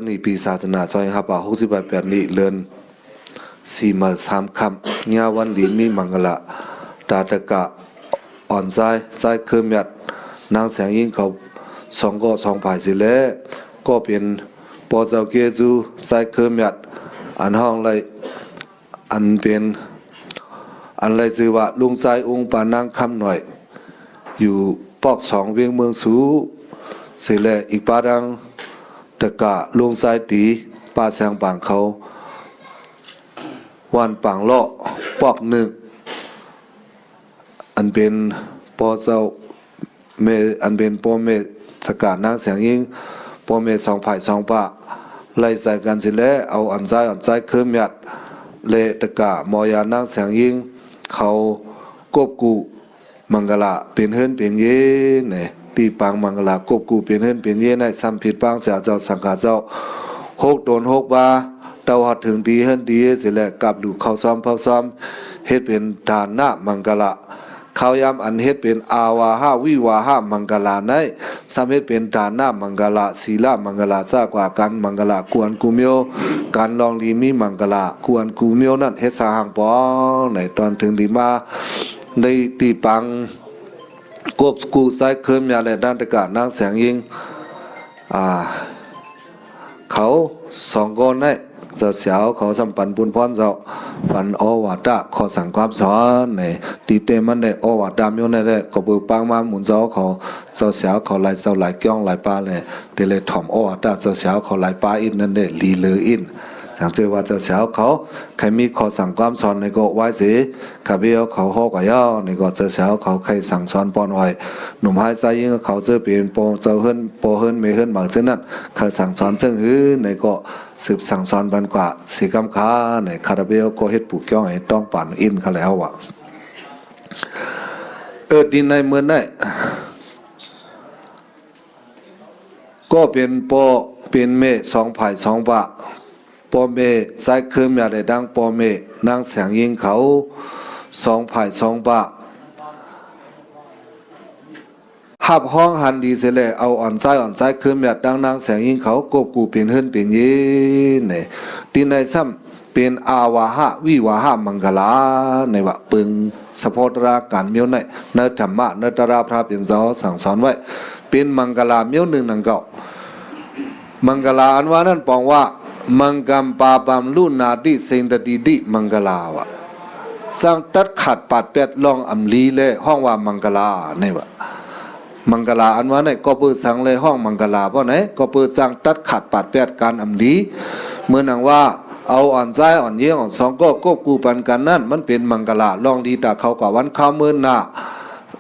นี่ปีศาสนาซอยครับ68นี่เลือน4มา3คำญาวันลีมีมังกละตาตะกะอ่อนใจคือเมียดนางแสงยิ่งเขา2 ภายสิแลก็เป็นปอเจ้าเกจูใจคือเมียดอันห้องเลยอันเป็นอันไรชื่อว่าลุงใจองค์ปานางคำหน่อยอยู่ปอก2เวียงเมืองสูเสร็จแล้วอีกปาดังตะกะลุงใจตีป้าแสงปางเขาวันปางเลาะปอก1อันเป็นปอเจ้าเมอันเป็นปอเมสกัดนางแสงยิงปอเม2 ภาย 2 ปะไล่ใส่กันเสร็จแล้วเอาอันใจคือเมียดเลตะกะมอยานางแสงยิงเขากบกูมังกลาเป็นเฮิรนเป็นเย่เนี่ยตีปังมังกลากบกูเป็นเฮิรนเป็นเย่ในซ้ำผิดปังเสียเจ้าสังฆาเจ้า6 โดน 6 บาเต้าหัดถึงดีเฮิรนดีเสร็จแล้วกลับดูเข้าซ้อมเผาซ้อมเฮ็ดเป็นฐานหน้ามังกลาเขายามอันเฮ็ดเป็นอาวาหาวิวาหามังกลาในซ้ำเฮ็ดเป็นฐานหน้ามังกลาศีลามังกลาซากว่ากันมังกลากวนกูเมียวการลองลีมีมังกลากวนกูเมียวนั่นเฮ็ดสาหังปอในตอนถึงดีมาในตีปังกบกูใส่เคิมยาและด้านตะกะนางแสงยิงเขา2 คนได้เจ้าเสียวเขาสัมปันปุนพรเจ้าปันอวาตะขอสั่งความสอนในตีเตมันได้อวาตามอยู่ในได้ก็เบิกปังมาหมุนเจ้าเขาเจ้าเสียวเขาไหลเจ้าไหลก้องไหลปลาเลยเตเลยถ่อมอวาตะเจ้าเสียวเขาไหลปลาอินนั่นได้ลีเลออินอย่างเจอว่าเจ้าเสียวเขาใครมีขอสั่งความสอนในก็ไว้สิข้าเบี้ยวเขาหอกว่าย่อในก็เจ้าเสียวเขาใครสั่งสอนปอนไว้หนุ่มหายใจยิ่งเขาเจอเปลี่ยนโปเจ้าเฮิรนโปเฮิรนเมเฮิรนบางเช่นนั้นเขาสั่งสอนจึงหื้อในก็สืบสั่งสอนบันกว่าสีกำค้าในคาราเบลก็เฮ็ดปลูกย่องให้ต้องปั่นอินเขาแล้วว่ะดินในเมืองได้ก็เป็นปอเป็นเม2 ภาย 2 ปะปอเมใส่คืมอย่าได้ดังปอเมนางแสงยิงเขา2 ภาย 2 ปะหับห้องหันดีเสเลยเอาอ่อนใจคืมอย่าดังนางแสงยิงเขากบกูเป็นเฮิรนเป็นเย่เนี่ยดินในซ้ำเป็นอาวาหะวิวาหะมังกลาในว่าปึงสะโพตราการเมียวในเนธรรมะเนตราพระเป็นเจ้าสั่งสอนไว้เป็นมังกลาเมียว1นังเก่ามังกลาอันว่านั้นปองว่ามังกัมปาปัมลุนาดิเซนตดีดิมังกลาวะสังตัดขัดปัดเป็ดลองอัมลีเลยห้องว่ามังกลาในว่ามังกลาอันว่าไหนก็เปิดสังเลยห้องมังกลาเพราะไหนก็เปิดสังตัดขัดปัดเป็ดการอัมลีเมื่อนังว่าเอาอ่อนใจอ่อนเยี่ยงอ่อน2ก็กบกูปันกันนั่นมันเป็นมังกลาลองดีตาเขากับวันข้าวมื่นหน้า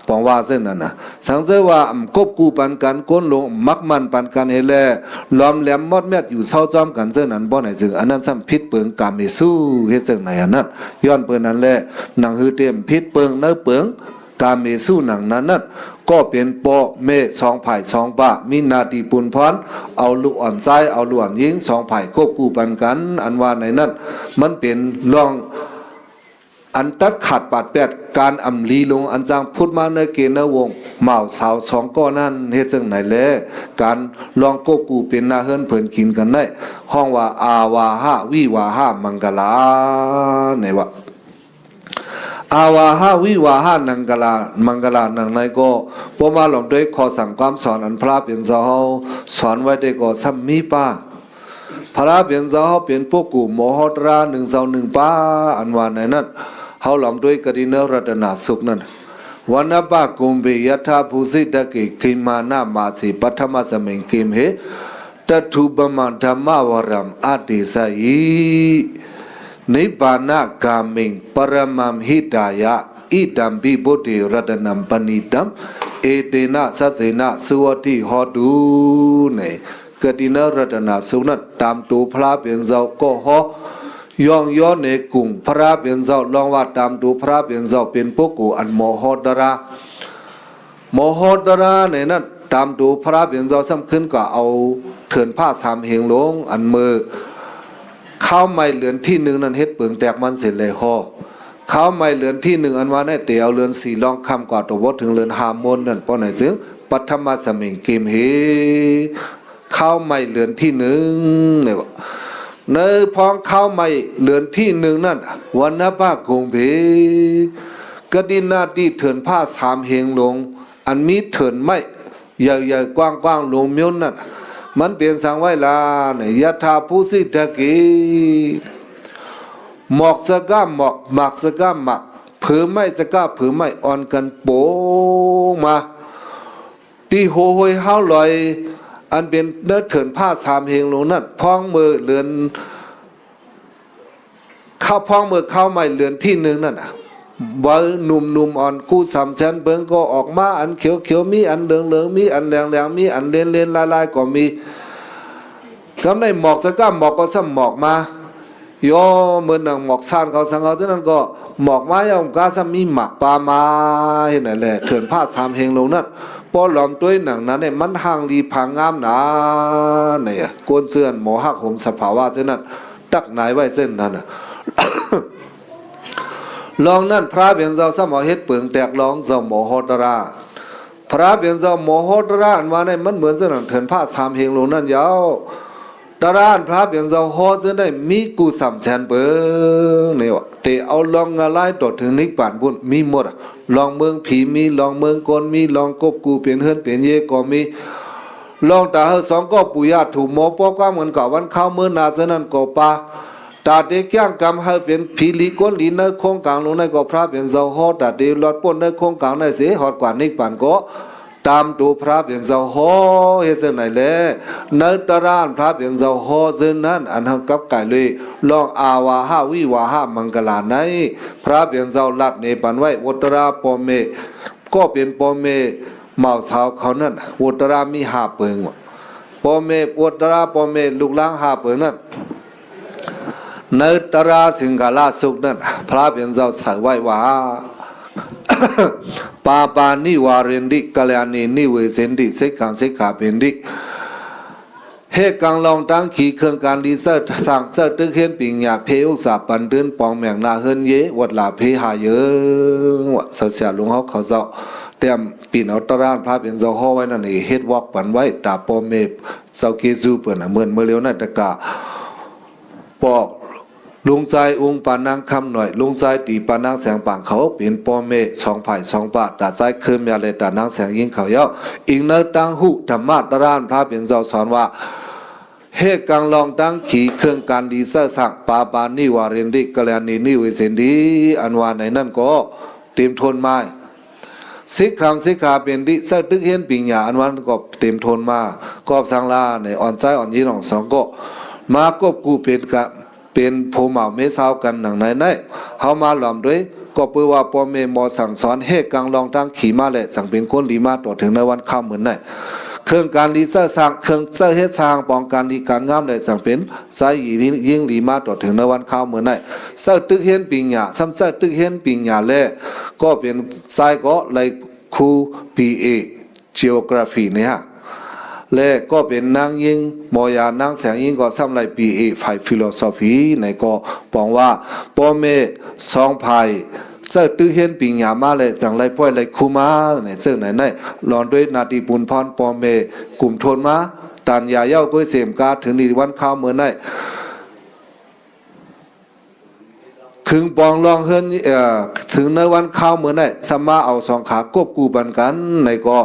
ปองว่าเส้นนั้นนะสังเสว่ากบกูปันกันก้นลงมักมันปันกันเฮแลล้อมแหลมมอดแมดอยู่เศร้าจอมกันเส้นนั้นบ่ไหนจึงอันนั้นซ้ำพิษเปิงกามิสู้เฮ็ดจังไหนอันนั้นย้อนเปิ้นนั้นแหละหนังฮือเต็มพิษเปิงเนื้อเปิงกามิสู้หนังนั้นก็เป็นปอเม2 ภาย 2 ปะมีนาทีปุนพรเอาลูกอ่อนใจเอาลูกอ่อนยิง2 ภายกบกูปันกันอันว่าในนั้นมันเป็นลองอันตัดขาดปาดแปดการอำลีลงอันจางพุทธมาเนเกณวงเหมาสาว2 ก้อนนั่นเฮ็ดจังไหนแลการลองกบกูเป็นนาเฮิรนเพิ่นกินกันได้ห้องว่าอาวาหะวิวาหะมังกลาไหนวะอาวาหะวิวาหะนังกลามังกลานังในก็พอมาหลอมด้วยขอสั่งความสอนอันพระเป็นเจ้าสอนไว้ได้ก็ซ้ำมีป้าพระเป็นเจ้าเป็นพวกกูโมหตรา1 ป้าอันว่าในนั้นเฮาหลอมด้วยกดินรัตนาสุขนั้นวันนปะกุมเบยถาภูสิตะเกกิมานามาสิปัทมะสมิงกิมเหตัทุบมัธรรมวรัมอติสยินิบานากามิงปรมัมหิตายะอิดัมบิบุติรัตนัมปณิตัมเอเตนะสัสเสนะสุวติหอดูเนกดินรัตนาสุขนั้นตามตูพระเป็นเจ้าก็ฮอย่องย้อนในกลุ่มพระเป็นเจ้าลองว่าตามดูพระเป็นเจ้าเป็นพวกกูอันโมโหดราในนั้นตามดูพระเป็นเจ้าซ้ำขึ้นก็เอาเถื่อนผ้า3 เหงลงอันมือข้าวไม่เหลือนที่1นั้นเฮ็ดเปลืองแตกมันเสร็จเลยห่อข้าวไม่เหลือนที่1อันว่าในเตียวเรือน4ลองคำกว่าตัวบ่ถึงเรือน5 มนนั่นป้อไหนซึ่งปัทมะสมิงกิมเฮ ข้าวใหม่เหลือนที่หนึ่งเนี่ยในพองข้าวใหม่เหลือนที่หนึ่งนั่นวันนภาคงเพกดินนาที่เถินผ้าสามเฮงลงอันมีเถินไม่ใหญ่ๆกว้างๆลงเมียวนั่นมันเปลี่ยนสังไว้ลาเนี่ยยะธาผู้สิทกีหมอกสก้าหมอกหมักสก้าหมักผือไม่สก้าผือไม่อ่อนกันโปมาตีโหยห้าวลอยอันเป็นเนื้อเถินผ้าสามเฮงลงนั่นพ้องมือเลือนข้าวพ้องมือข้าวใหม่เลือนที่หนึ่งนั่นบอลหนุ่มอ่อนกู้สามแสนเบิ้งก็ออกมาอันเขียวมีอันเหลืองมีอันแหลงมีอันเลนลายก็มีกำในหมอกสก้าหมอกก็ซ้ำหมอกมาโยเหมือนหนังหมอกซานเขาสังเขาฉะนั้นก็หมอกมาย่อมกาซ้ำมีหมักปลามาเห็นไหมแหละเถินผ้าสามเฮงลงนั่นพอหลอมตัวหนังนั้นเนี่ยมันห่างลีผางงามหนาเนี่ยโกนเสื้อหมอหักผมสภาวะฉะนั้นตักไหนไว้เส้นนั้นลองนั่นพระเบียนเจ้าสมอเฮ็ดเปลืองแตกลองเจ้าหมอโหตราพระเบียนเจ้าหมอโหตราอันว่าเนี่ยมันเหมือนเส้นเถินผ้าสามเฮงลงนั่นยาวตารานพระเบียนเจ้าโหจะได้มีกูสามแสนเปิงเนี่ยวะแต่เอาลองอะไรต่อถึงนิพพานบุญมีหมดลองเมืองผีมีลองเมืองกนมีลองกบกูเปลี่ยนเฮือนเปลี่ยนเยก็มีลองตาเฮสองก็ปุยาถูกหมอปอก็เหมือนกับวันเข้าเมื่อนาฉะนั้นก็ปาตาเด็กย่างกำให้เป็นผีลีก้นลีเนอโคงกลางลงในก็พระเบียนเจ้าโหตาเดียวลอดป้นในโคงกลางในเสียหอดกว่านิพพานก็ตามดูพระเบียนเจ้าโหเฮ็ดจังไหนแลในตารานพระเบียนเจ้าโหซึ่งนั้นอันหังกับไก่เลยลองอาวาหาวิวาหามังกลาในพระเบียนเจ้าลัดในปันไว้อุตราปอเมก็เป็นปอเมเมาสาวเขานั่นอุตรามีหาเปิงปอเมอุตราปอเมลูกล้างหาเปิงนั่นในตราสิงกาลาสุกนั่นพระเบียนเจ้าใส่ไว้ว่าปาปานิวารินดิกัลยาณีนิเวสินดิเสกังเสขาเป็นดิเฮกังลองตั้งขี่เครื่องการดีเซอร์สั่งเซอร์ตึกเห็นปิงยาเพอุสาปันเดินปองแมงนาเฮินเยวัดลาเพหาเยอะวะเสียลุงเขาเจ้าเตรียมปีนเอาตรานพระเป็นเจ้าห้อไว้นั่นเองเฮ็ดวอกปันไว้ตาปอเมเจ้าเกซูเปิ่นเหมือนเมื่อเร็วนั่นตะกะปอกลุงใจองค์ปานังคำหน่อยลุงใจตีปานังแสงปางเขาเป็นปอเมสองไผ่สองบาทตาใจคืนมาเลยตานังแสงยิ่งเขาเย้าอีกเนื้อตังหุธรรมะตรานพระเป็นเจ้าสอนว่าเฮกังลองตั้งขี่เครื่องการดีเซอร์สั่งปาปานิวารินดิกัลยาณีนิเวสินดีอันวานในนั่นก็เต็มทนไม้สิกขังสิกขาเป็นดิเซอร์ตึกเห็นปิงหยาอันวันก็เต็มทนมากอบสังลาในอ่อนใจอ่อนยีนของสองก็มากบกูเป็นกะเป็นโพเหมาเมสาวกันหนังไหนเฮามาหลอมด้วยก็เปื่อว่าปอเมมอสั่งสอนเฮกังลองตั้งขี่มาแหละสั่งเป็นคนลีมาต่อถึงในวันค่ำเหมือนไหนเครื่องการลีเซอร์สร้างเครื่องเซอร์เฮ็ดสร้างป้องกันลีการงามได้สั่งเป็นสายยิ่งลีมาต่อถึงในวันค่ำเหมือนไหนเซอร์ตึกเห็นปิงหยาซ้ำเซอร์ตึกเห็นปิงหยาแลก็เป็นสายก็เลยครู BA Geography เนี่ยและก็เป็นนางยิงมอยานางแสงยิงก็ซ้ำไร BA ฝ่าย Philosophy ในก็ปองว่าปอเมสองภายเจ้าตื้อเห็นปิงหยามาเลยจังไรป่วยไรคูมาเนี่ยเจ้าไหนหลอนด้วยนาทีปุนพรปอเมกลุ่มทนมาตันยาเย้าก้อยเสียมกาถึงในวันข้าวเมื่อไหนถึงปองลองเฮินถึงในวันข้าวเมื่อไหนสมาเอาสองขากบกูบันกันในก็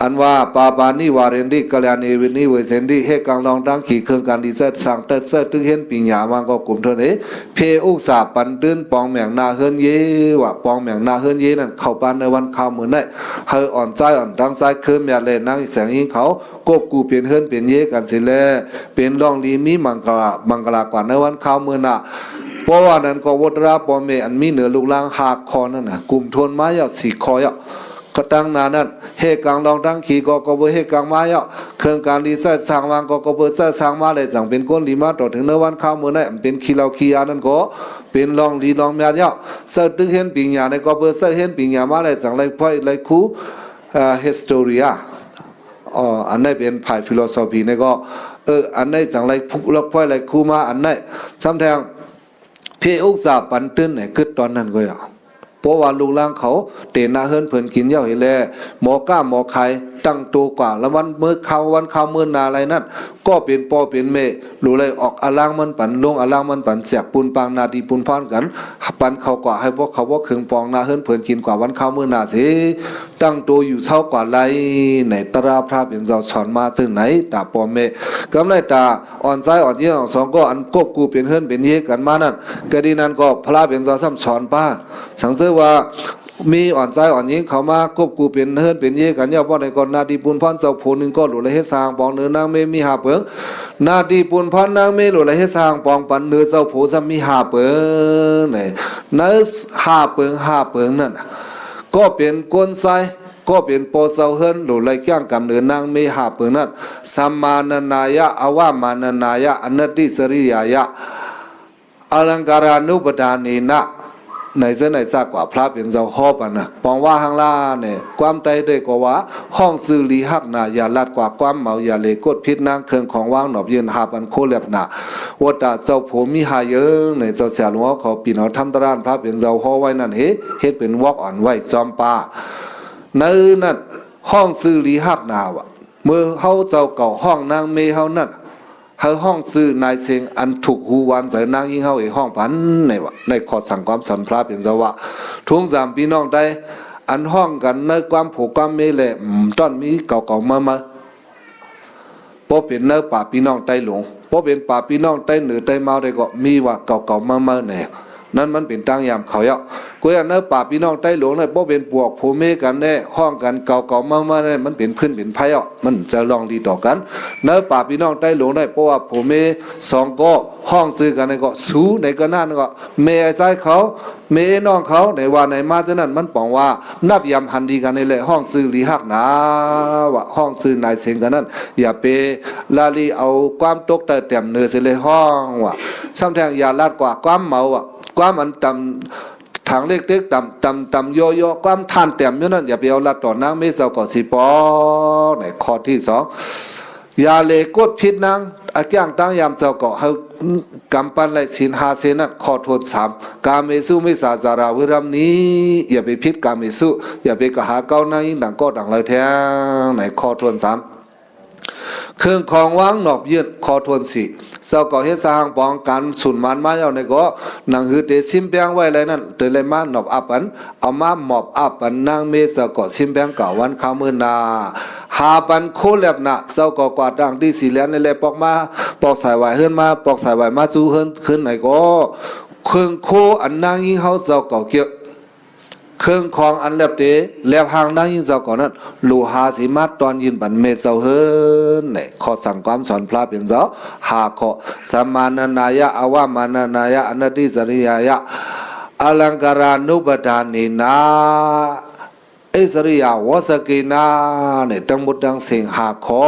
อันว่าปาปานิวารินดิกัลยาณีวินิเวเซนดิเฮกังลองตั้งขี่เครื่องการดีเซอร์สั่งเตอร์ตึกเห็นปิงหยามันก็กลุ่มเท่านี้เพอุสาปันดืนปองแมงนาเฮินเยว่าปองแมงนาเฮินเยนั่นเข้าปานในวันข้าวมื้อนั้นเฮออ่อนใจอ่อนตั้งใจคืนแม่เลยนั่งแสงยิงเขากบกูเปลี่ยนเฮินเปลี่ยนเยกันสิแลเป็นรองลีมีมังกรากว่าในวันข้าวมื้อน่ะเพราะว่านั้นก็วดราปอเมอันมีเหนือลูกลางหากคอนั่นน่ะกลุ่มทนไม้ยอด4คอยอก็ตั้งนานั้นเฮกังลองตั้งขี่ก็เบอเฮกังมาเยาะเครื่องการดีเซอร์สร้างวางก็เบอร์เซอร์สร้างมาเลยสั่งเป็นก้นดีมาต่อถึงในวันข้าวมื้อนั้นเป็นขี้เหล้าขี้ยานั่นก็เป็นลองลีลองแม่เยาะเซอร์ตึกเห็นปิงหยาในก็เบอร์เซอร์เห็นปิงหยามาเลยสั่งไรพ่อยไรคูhistoria อันนี้เป็นภาย philosophy ในก็อันนี้สั่งไรพุกลักพ่อยไรคูมาอันนี้ซ้ำแทงเพอุกษาปันตื้นเนี่ยคือตอนนั้นก็อย่าง เพราะว่าลูกหลานเขาเตนาเฮิรนเพิ่นกินเหย้าให้แลหมอก้าหมอไข่ตั้งตัวกว่าแล้ววันมื้อเข้าวันเข้ามื้อนาอะไรนั่นก็เป็นปอเป็นเมรู้เลยออกอลางมันปันลงอลางมันปันแจกปุนปางนาดีปุนพรกันปันเขากว่าให้พวกเขาบ่เครื่องปองนาเฮิรนเพิ่นกินกว่าวันเข้ามื้อนาสิตั้งตัวอยู่เช้ากว่าไรไหนตราพระเป็นเจ้าสอนมาซึ่งไหนตาปอเมกำไรตาอ่อนซ้ายอ่อนเยี่ยงสองก็อันกบกูเป็นเฮิรนเป็นเยกันมานั่นก็ดีนั้นก็พระเป็นเจ้าซ้ำสอนป้าสังเสริญว่ามีอ่อนใจอ่อนยิงเขามากบกูเป็นเฮิรนเป็นเยกันย่อบ่ในก่อนนาดีปุนพรเจ้าโพนึงก็หลุดเลยเฮ็ดสร้างปองเนื้อนางเมมีหาเปิงนาดีปุนพรนางเมหลุดเลยเฮ็ดสร้างปองปันเนื้อเจ้าโพซ้ำมีหาเปิงไหนเนื้อหาเปิงนั่นก็เป็นก้นไซก็เป็นโปเซาเฮิรนหลุดเลยแก้งกำเนื้อนางเมหาเปิงนั่นสัมมานนายะอวามานนายะอนัตติสริยายะอลังการานุปทานีนะในเส้นไหนซากกว่าพระเป็นเจ้าฮอบนะปองว่าหังล่าเนี่ยความใจได้ก็ว่าห้องซื้อลีหักนาอย่าลัดกว่าความเมาอย่าเลกดพิษนางเครื่องของว่างหนอบยืนหาบันโคเล็บนาวัดตาเจ้าผมมีหาเยิงในเจ้าเสียหลวงเขาปีนเอาทำตรานพระเป็นเจ้าฮอไว้นั่นเฮ็ดเป็นวอกอ่อนไว้จอมป่าในนั่นห้องซื้อลีหักนาวะเมื่อเฮาเจ้าเก่าห้องนางเมเฮานั่นเฮาห้องซื้อนายเสียงอันถูกหูวันใส่นางยิ่งเฮาไอห้องพันในวะในขอสั่งความสอนพระเป็นเจ้าว่าทุงสามพี่น้องได้อันห้องกันในความผูกความเมแหละต้นมีเก่าๆมาพอเป็นเนื้อป่าพี่น้องใต้หลวงพอเป็นป่าพี่น้องใต้เหนือใต้เมาได้ก็มีว่าเก่าๆมาแน่นั่นมันเป็นตั้งยามเขาเยาะกูอยากเนื้อป่าพี่น้องใต้หลวงเนี่ยพอเป็นปวกผู้เมกันแน่ห้องกันเก่าๆมาเนี่ยมันเป็นพื้นเป็นไผ่เยาะมันจะลองดีต่อกันเนื้อป่าพี่น้องใต้หลวงได้เพราะว่าผู้เมสองก็ห้องซื้อกันในก็สู้ในก็นั่นก็เมใจเขาเมน้องเขาในว่าในมาฉะนั้นมันบอกว่านับยำหันดีกันในเลยห้องซื้อลีหักนะว่าห้องซื้อนายเสงกันนั้นอย่าไปลาลีเอาความตกแต่เต็มเนื้อเสียเลยห้องว่าซ้ำแทงอย่าลาดกว่าความเมาอ่ะความอันต่ำทางเล็กๆต่ำโยความทานเต็มอยู่นั่นอย่าไปเอาลัดต่อนางเมเจ้าก่อสิปอในข้อที่สองอย่าเลกดพิษนางอาจ้างตั้งยามเจ้าก่อให้กำปั้นและสินหาเสนัดข้อโทษสามกาเมสุไม่สาจาราวิรัมนี้อย่าไปพิษกาเมสุอย่าไปกะหาเก้านางยิ่งดังก็ดังเลยแท้ในข้อโทษสามเครื่องของว่างหนอบยืดข้อโทษสี่เจ้าก็เฮ็ดสร้างปองการสุนมันมาเจ้าในก็นางฮือเตซิมเปียงไว้เลยนั่นเตเลยมาหนอบอับปันเอามาหมอบอับปันนางเมเจ้าก็ซิมเปียงเก่าวันข้าวมื้อนาหาปันโคแลบนะเจ้าก็กวาดดังที่สีเหลืองในแลปอกมาปอกสายไหวเฮือนมาปอกสายไหวมาสู้เฮือนขึ้นไหนก็เครื่องโคอันนางยิ่งเฮาเจ้าก็เกี่ยวเครื่องของอันแลบเตแลบหางนางยิ่งเจ้าก่อนนั้นลูหาสิมาตอนยืนบันเมเจ้าเฮินเนี่ยข้อสั่งความสอนพระเป็นเจ้าหาข้อสัมมานนายะอวามานนายะอนัตติสริยายะอลังการานุปทานีนาเอสริยาวสกีนาเนี่ยทั้งหมดทั้งสิ่งหาขอ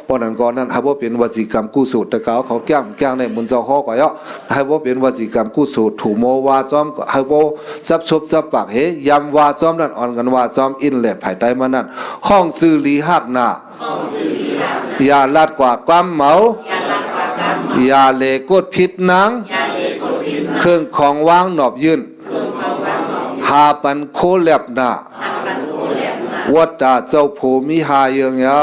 เพราะนั้นก่อนนั้นให้ว่าเป็นวจีกรรมกุศลแต่เขาแก้งในมุนเจ้าฮอกว่าเยาะให้ว่าเป็นวจีกรรมกุศลถูโมวาจอมให้ว่าซับซบซับปากเฮยำวาจอมนั่นอ่อนกันวาจอมอินแหลบภายใต้มานั่นห้องซื้อลีหักนาอย่าลัดกว่าความเมาอย่าเลกดพิษนางเครื่องของว่างหนอบยืนหาปันโคแลบนาวัดตาเจ้าผู้มีหาเยืองยา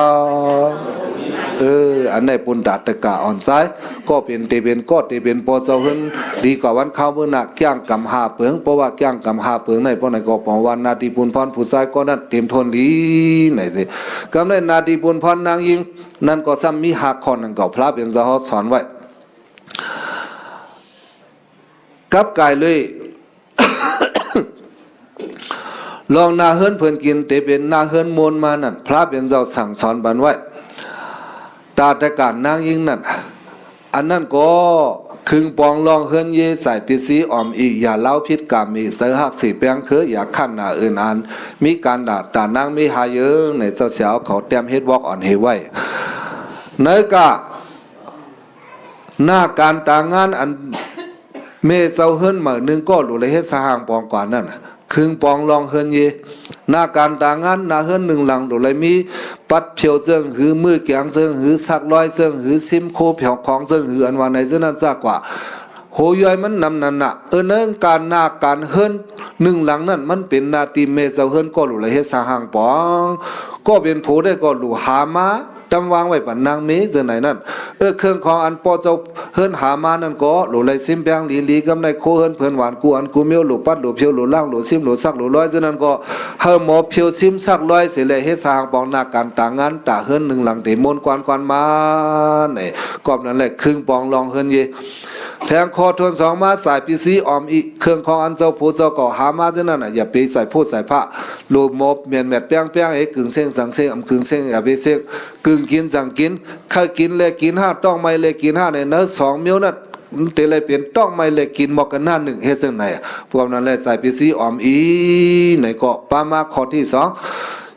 อันไหนปุนดาตะกะอ่อนซ้ายก็เป็นเตเป็นก็เตเป็นปอเจ้าเฮินดีกว่าวันข้าวมื้อหนักจ้างกำหาเปิงเพราะว่าจ้างกำหาเปิงในเพราะไหนก็ปองวันนาทีปุนพรผู้ชายก็นั่นเต็มทนลีไหนสิกำในนาทีปุนพรนางยิงนั่นก็ซ้ำมีหักคอนั่นก็พระเป็นเจ้าสอนไว้กับกายเลยลองนาเฮิรนเพิ่นกินเตเป็นนาเฮิรนมนมานั่นพระเป็นเจ้าสั่งสอนบันไว้ตาแต่การนางยิ่งนั่นอันนั้นก็คึงปองลองเฮิรนเยใส่ปิสีออมอีอย่าเล่าพิษกามีเสือหักสีแปงคืออย่าขั้นหน้าอื่นอันมีการด่าตานางมีหาเยิงในเจ้าเสียวเขาเต็มเฮ็ดวอกอ่อนเฮไว้เนกะหน้าการตางานอันเมเจ้าเฮิรนเหมือนนึงก็หลุเลยเฮ็ดสหางปองกว่านั่นครึ่งปองลองเฮินเยหน้าการต่างงานหน้าเฮินหนึ่งหลังโดยเลยมีปัดเพียวเจิงหือมือแกงเจิงหือสักร้อยเจิงหือซิมโคเพียวของเจิงหืออันวันไหนเจ้านั้นซากกว่า โหยอยมันนำนั่นน่ะเนื่องการนาการเฮิรนหนึ่งหลังนั่นมันเป็นนาทีเมเจ้าเฮิรนก็หลุเลยเฮ็ดสาหังปองก็เป็นผู้ได้ก็หลุหามาจำวางไว้ปันนางเมจังไหนนั่นเครื่องของอันปอเจ้าเฮิรนหามานั่นก็หลุเลยซิมแปงลีกำในโคเฮิรนเพิ่นหวานกูอันกูเมียวหลุปัดหลุเพียวหลุล่างหลุซิมหลุซักหลุร้อยจังนั้นก็เฮาหมอเพียวซิมซักร้อยเสิเลยเฮ็ดสาหังปองนาการต่างงานตาเฮิรนหนึ่งหลังเตมนกวนมานี่กอบนั่นแหละครึ่งปองลองเฮิรนเยแทงคอทวนสองมาสายปีซีออมอีเครื่องของอันเจ้าผู้เจ้าก็หามาจังนั้นน่ะอย่าไปใส่พูดใส่พระรูปมบเมียนแมดเปียงกึ่งเส้งสังเส้งกึ่งเส้งอย่าไปเส้งกึ่งกินสังกินข้ากินเลยกินห้าต้องไม่เลยกินห้าในเนื้อสองมิ้วนั่นเตเลยเปลี่ยนต้องไม่เลยกินหมอกกันหน้าหนึ่งเฮ็ดจังไหนพวกนั้นแหละใส่ปีซีออมอีในก็ปามาข้อที่สอง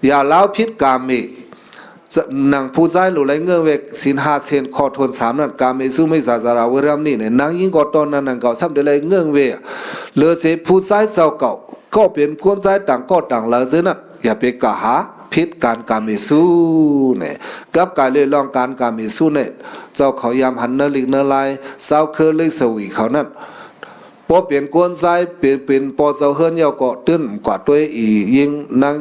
อย่าเล้าพิษกามินางผู้ใจหลุไหลเงือเวกสินหาเชนคอทนสามนั่นกาเมซุไม่สาสาราวรามนี่เนี่ยนางยิ่งก็ตอนนั้นนางเก่าซ้ำเดลัยเงือเวเลือเสผู้ใจเจ้าเก่าก็เป็นคนใจต่างก็ต่างละเจนั่นอย่าไปกะหาพิษการกาเมซุเนี่ยกับการเลยลองการกาเมซุเนี่ยเจ้าเขายามหันเนลิกเนลายเศร้าเคอเลยสวีเขานั่นพอเปลี่ยนกวนใจเป็นปอเจ้าเฮิรนเยาก็ตื้นกว่าตัวอียิงนาง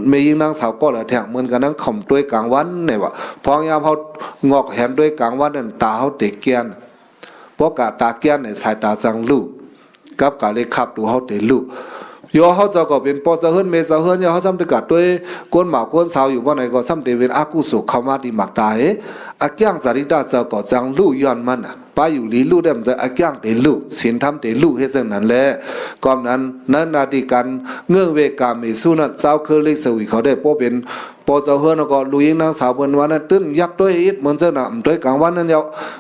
ไม่ยิงนางสาวก็ละแทงเหมือนกันนั่งข่มตัวกลางวันเนี่ยว่าพอยามเขางอกแหนด้วยกลางวันนั่นตาเขาเตะเกียนเพราะกะตาเกียนเนี่ยสายตาจังลูกกับกะเลยขับดูเขาเตะลูกยอเขาเจ้าก็เป็นปอเจ้าเฮิรนเมเจ้าเฮิรนเยาเขาซ้ำตะกัดด้วยกวนหมากวนสาวอยู่ว่าไหนก็ซ้ำเตเป็นอากุสุเข้ามาที่หมักตาอาจ้างสาริตาเจ้าก็จังลูกย้อนมันป้าอยู่ลีลูกได้มันจะอาจ้างเตลูกสินทำเตลูกเฮ็ดจังนั้นแหละก่อนนั้นนั้นนาทีการเงื่อนเวกาเมสู้นั้นเจ้าเคยเล็กสวีเขาได้เพราะเป็นพอเจ้าเฮิรนก็ลุยนางสาวเปิ้นว่านั้นตื้นยักด้วยอิดเหมือนเจ้าหน้าด้วยกลางวันนั้นเยา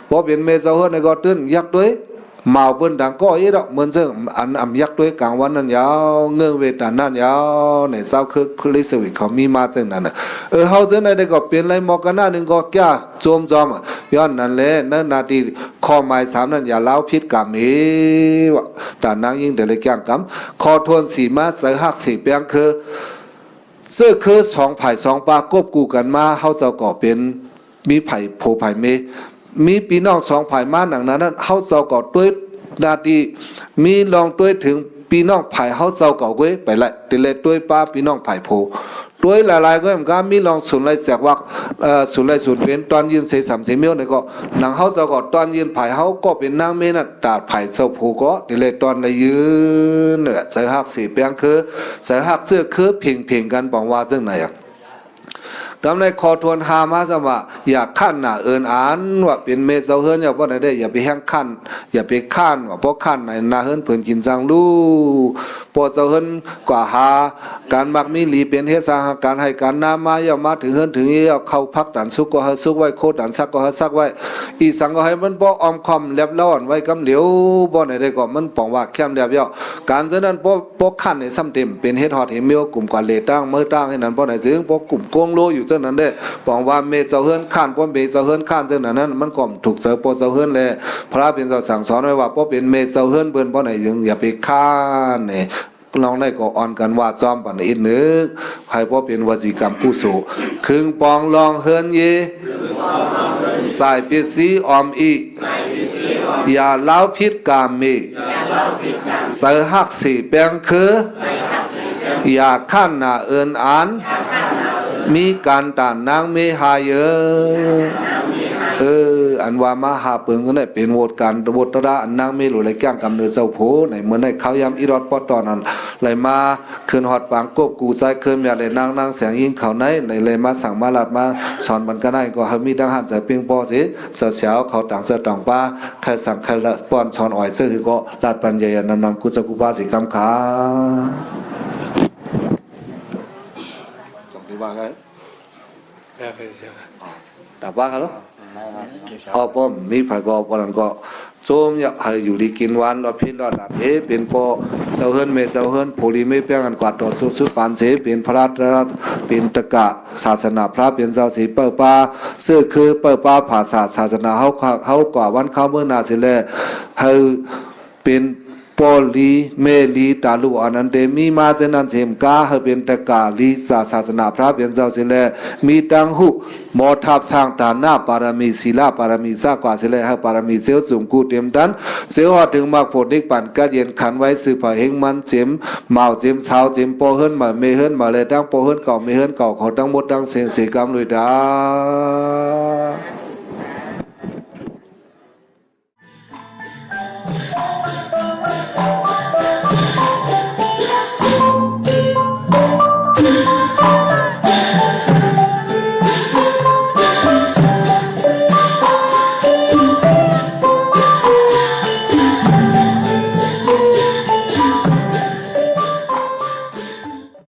พอเป็นเมเจ้าเฮิรนก็ตื้นยักด้วยเมาเปิ้นดังก็อีดอกเหมือนเจ้าอันยักด้วยกลางวันนั้นยาวเงื่อนเวตานั้นยาวเนี่ยเจ้าคือเล็กสวีเขามีมาจังนั้นเฮาจังได๋ก็เป็นไรหมอกกันหน้านึงก็แก่โจมจอมย้อนนั่นแหละนั่นนาทีข้อหมาย3นั้นอย่าเล้าพิษกรรมว่าแต่นางยิ่งเดเลยแก่งกรรมขอทวนสีมาใส่หักสีเปียงคือเสื้อคือ2ไผ่2ปากบกูกันมาเฮาเจ้าก็เป็นมีไผ่โพไผ่เมมีพี่น้อง2ไผ่มาหนังนั้นเฮาเจ้าก็ด้วยนาทีมีลองด้วยถึงพี่น้องไผ่เฮาเจ้าก็เว้ยไปละติเลยด้วยป้าพี่น้องไผ่โพด้วยหลายๆก็มันก็มีลองสุนไล่แจกวักสุนไล่สุนเป็นตอนยืนเส3เสมียวนี่ก็หนังเฮาเจ้าก็ตอนยืนไผ่เฮาก็เป็นนางเมน่ะตาดไผ่เจ้าโพก็ติเลยตอนละยืนเนี่ยใส่ฮักสีเปียงคือใส่ฮักเสื้อคือเพ่งกันบอกว่าจังไหนอ่ะกำในคอทวนหามาซะว่าอย่าขั้นน่ะเอินอ่านว่าเป็นเมเจ้าเฮิรนอย่าบ่ได้อย่าไปแห้งขั้นอย่าไปข้านว่าเพราะขั้นไหนนาเฮิรนเพิ่นกินจังรู้พอเจ้าเฮิรนกว่าหาการมักมีหลีเป็นเฮ็ดสาหการให้การนามาอย่ามาถึงเฮิรนถึงอย่าเข้าพักดันสุกก็เฮาสุกไว้โคดันซักก็เฮาซักไว้อีสังก็ให้มันบ่ออมคอมแลบร้อนไว้กำเหลียวบ่ได้ก็มันป้องว่าแคมแลบย่อการฉะนั้นบ่ขั้นให้ซ้ำเต็มเป็นเฮ็ดฮอดเฮเมียวกลุ่มกว่าเลตั้งมื้อตั้งให้นั้นบ่ได้จึงบ่กลุ่มโกงโลอยู่จังนั้นเด้บอกว่าเมเจ้าเฮิรนข้านป้อเมเจ้าเฮิรนข้านจังนั้นมันก็ถูกเจอป้อเจ้าเฮิรนแลพระเป็นเจ้าสั่งสอนไว้ว่าป้อเป็นเมเจ้าเฮิรนเพิ่นป้อไหนยังอย่าไปข้านนี่ลองได้ก็อ่อนกันว่าจอมปันอีกนึกให้ป้อเป็นวจีกรรมกุศลครึ่งปองลองเฮิรนเยสายปิสีออมอีอย่าเล้าพิษกามมีใส่หักสีแปงคืออย่าข้านหน้าเอินอ่านมีการตานนางเมหาเยอันว่ามาหาเปิงก็ได้เป็นโหวตการโหวตระอันนางเมหลุไหลแก้งกำเนิดเจ้าโผในเมื่อได้เขายำอีรอดปอตอนนั้นไหลมาคืนหอดปางกบกูใจคืนอยากเลยนางแสงยิงเขาไหนเลยมาสั่งมาลาดมาสอนมันก็ได้ก็มีดังหันใจเพียงพอสิเสียวเขาต่างเจต่างป้าใครสั่งใครป้อนสอนอ่อยเจ้าคือก็ลาดปัญญานำกุจกุบาสิคำขาส่งที่ว่าไงแต่ว่ากันหรอป้อมมีไผก็ปนันก็โจมอยากให้อยู่ดีกินวันรอพินรอดับเป็นปอเจ้าเฮิรนเมเจ้าเฮิรนโพลีไม่เปียงกันกว่าต่อสุปานเสเป็นพระราชเป็นตะกะศาสนาพระเป็นเจ้าสีเปิดป่าเสื้อคือเปิดป่าภาษาศาสนาเฮากว่าวันเข้าเมื่อนาสิแลให้เป็น ปอลีเมลีตาลุอนันเตมีมาเจนันเซมกาเฮเป็นตะกาลีศาสนาพระเบียนเจ้าเสเลมีตังหุหมอทับสร้างฐานะปารมีศีลปารมีซากว่าเสเลเฮปารมีเซลจุมกูเต็มดันเซลหอถึงมากผลนิกปันกะเย็นขันไว้สืบผาเฮงมันเจมเมาเจมเช้าเจมปอเฮิรนมาเมเฮิรนมาเลยดังปอเฮิรนเก่าเมเฮิรนเก่าเขาทั้งหมดดังเสียงสีกรรมเลยดา